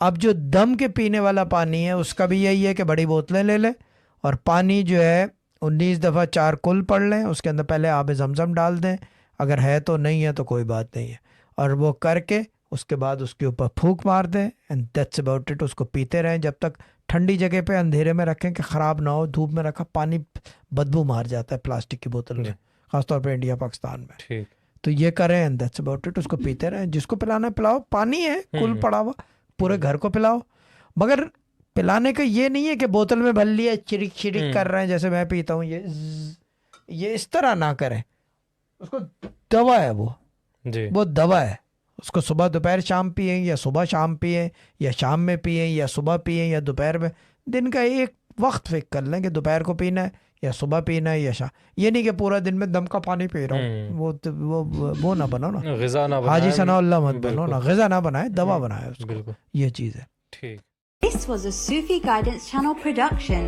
اب جو دم کے پینے والا پانی ہے اس کا بھی یہی ہے کہ بڑی بوتلیں لے لیں اور پانی جو ہے 19 دفعہ 4 کل پڑھ لیں, اس کے اندر پہلے آب زمزم ڈال دیں, اگر ہے تو نہیں ہے تو کوئی بات نہیں ہے, اور وہ کر کے اس کے بعد اس کے اوپر پھونک مار دیں, اینڈ دیٹس اباؤٹ اٹ. اس کو پیتے رہیں جب تک ٹھنڈی جگہ پہ اندھیرے میں رکھیں کہ خراب نہ ہو, دھوپ میں رکھا پانی بدبو مار جاتا ہے پلاسٹک کی بوتل میں, خاص طور پہ انڈیا پاکستان میں. تو یہ کریں اینڈ دیٹس اباؤٹ اٹ. اس کو پیتے رہیں, جس کو پلانا ہے پلاؤ, پانی ہے کل پڑا ہوا, پورے گھر کو پلاؤ. مگر پلانے کا یہ نہیں ہے کہ بوتل میں بھر لیا چرک چرک کر رہے ہیں جیسے میں پیتا ہوں, یہ اس طرح نہ کریں. اس کو دوا ہے وہ دوا ہے. اس کو صبح دوپہر شام پئیں, یا صبح شام پئیں, یا شام میں پئیں, یا صبح پئیں, یا دوپہر میں. دن کا ایک وقت فکس کر لیں کہ دوپہر کو پینا ہے یا صبح پینا ہے یا شام. یہ نہیں کہ پورا دن میں دم کا پانی پی رہا ہوں, وہ نہ بنو نا, غذا نہ بنائے, حاجی ثناء اللہ مت بنو نا, غذا نہ بنائے, دوا بنائے اس کو. یہ چیز ہے. ٹھیک. This was a Sufi Guidance Channel production.